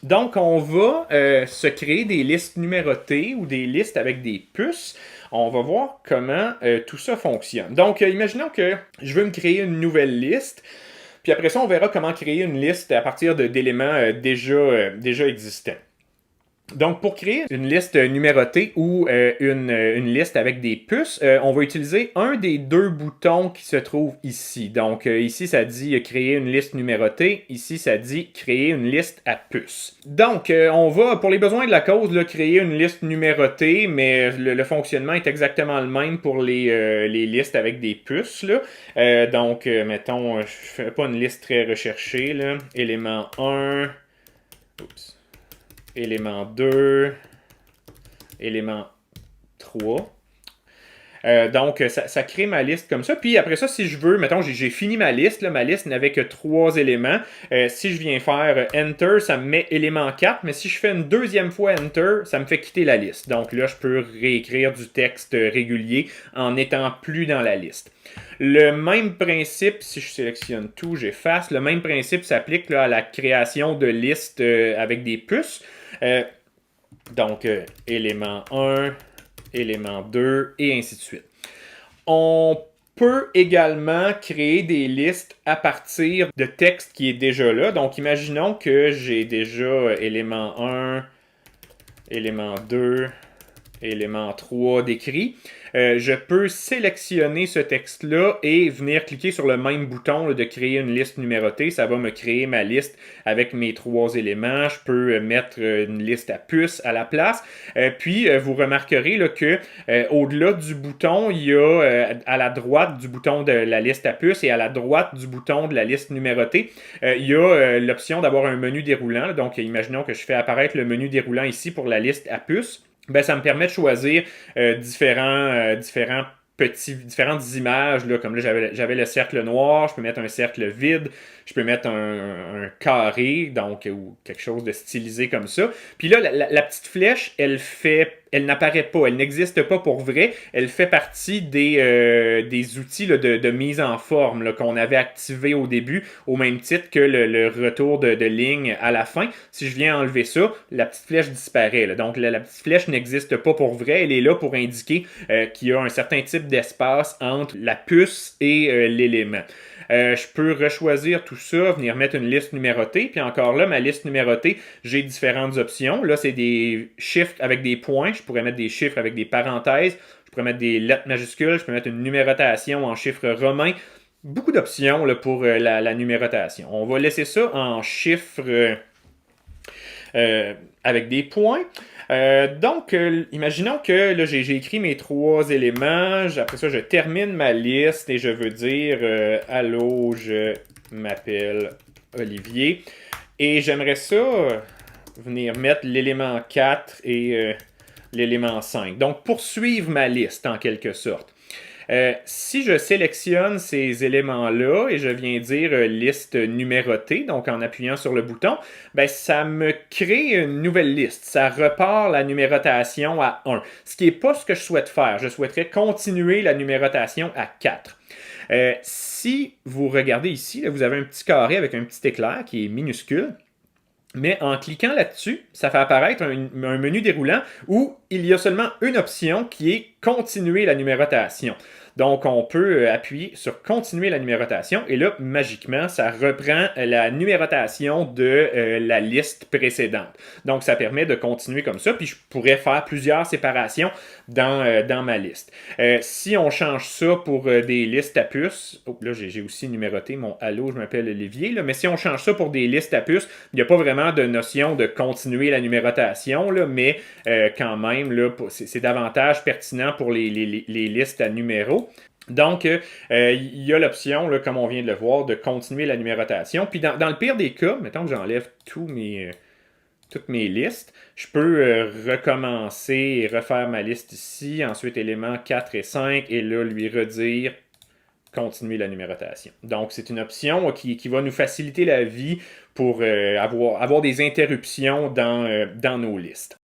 Donc, on va se créer des listes numérotées ou des listes avec des puces. On va voir comment tout ça fonctionne. Donc, imaginons que je veux me créer une nouvelle liste. Puis après ça, on verra comment créer une liste à partir d'éléments déjà existants. Donc, pour créer une liste numérotée ou une liste avec des puces, on va utiliser un des deux boutons qui se trouvent ici. Donc, ici, ça dit créer une liste numérotée. Ici, ça dit créer une liste à puces. Donc, on va, pour les besoins de la cause, là, créer une liste numérotée, mais le fonctionnement est exactement le même pour les listes avec des puces. Là. Donc, mettons, je fais pas une liste très recherchée. Là. Élément 1. Oups. Élément 2, élément 3. Donc, ça crée ma liste comme ça. Puis après ça, si je veux, mettons, j'ai fini ma liste. Là, ma liste n'avait que 3 éléments. Si je viens faire Enter, ça me met élément 4. Mais si je fais une deuxième fois Enter, ça me fait quitter la liste. Donc là, je peux réécrire du texte régulier en n'étant plus dans la liste. Le même principe, si je sélectionne tout, j'efface. Le même principe s'applique à la création de listes avec des puces. Donc, élément 1, élément 2, et ainsi de suite. On peut également créer des listes à partir de texte qui est déjà là. Donc, imaginons que j'ai déjà élément 1, élément 2, élément 3 décrit. Je peux sélectionner ce texte-là et venir cliquer sur le même bouton là, de créer une liste numérotée. Ça va me créer ma liste avec mes 3 éléments. Je peux mettre une liste à puces à la place. Puis, vous remarquerez là, que au-delà du bouton, il y a à la droite du bouton de la liste à puces et à la droite du bouton de la liste numérotée, il y a l'option d'avoir un menu déroulant. Donc, imaginons que je fais apparaître le menu déroulant ici pour la liste à puces. Ben, ça me permet de choisir différentes images. Là, comme là, j'avais le cercle noir, je peux mettre un cercle vide, je peux mettre un carré, donc, ou quelque chose de stylisé comme ça. Puis là, la petite flèche, elle n'apparaît pas, elle n'existe pas pour vrai. Elle fait partie des outils là, de mise en forme là, qu'on avait activés au début, au même titre que le retour de ligne à la fin. Si je viens enlever ça, la petite flèche disparaît. Là. Donc, la petite flèche n'existe pas pour vrai. Elle est là pour indiquer qu'il y a un certain type d'espace entre la puce et l'élément. Je peux rechoisir tout ça, venir mettre une liste numérotée. Puis encore là, ma liste numérotée, j'ai différentes options. Là, c'est des chiffres avec des points. Je pourrais mettre des chiffres avec des parenthèses. Je pourrais mettre des lettres majuscules. Je peux mettre une numérotation en chiffres romains. Beaucoup d'options là, pour la numérotation. On va laisser ça en chiffres avec des points. Donc, imaginons que là, j'ai écrit mes 3 éléments. Après ça, je termine ma liste et je veux dire allô, je m'appelle Olivier. Et j'aimerais ça venir mettre l'élément 4 et l'élément 5. Donc, poursuivre ma liste en quelque sorte. Si je sélectionne ces éléments-là et je viens dire liste numérotée, donc en appuyant sur le bouton, ben, ça me crée une nouvelle liste. Ça repart la numérotation à 1. Ce qui n'est pas ce que je souhaite faire. Je souhaiterais continuer la numérotation à 4. Si vous regardez ici, là, vous avez un petit carré avec un petit éclair qui est minuscule. Mais en cliquant là-dessus, ça fait apparaître un menu déroulant où il y a seulement une option qui est continuer la numérotation. Donc, on peut appuyer sur continuer la numérotation et là, magiquement, ça reprend la numérotation de la liste précédente. Donc, ça permet de continuer comme ça. Puis, je pourrais faire plusieurs séparations dans ma liste. Si on change ça pour des listes à puces, oh, là, j'ai aussi numéroté mon allô, je m'appelle Olivier, là, mais si on change ça pour des listes à puces, il n'y a pas vraiment de notion de continuer la numérotation, là, mais quand même, là, c'est davantage pertinent pour les listes à numéros. Donc, il y a l'option, là, comme on vient de le voir, de continuer la numérotation. Puis, dans le pire des cas, mettons que j'enlève toutes mes listes, je peux recommencer et refaire ma liste ici, ensuite éléments 4 et 5, et là, lui redire continuer la numérotation. Donc, c'est une option qui va nous faciliter la vie pour avoir des interruptions dans nos listes.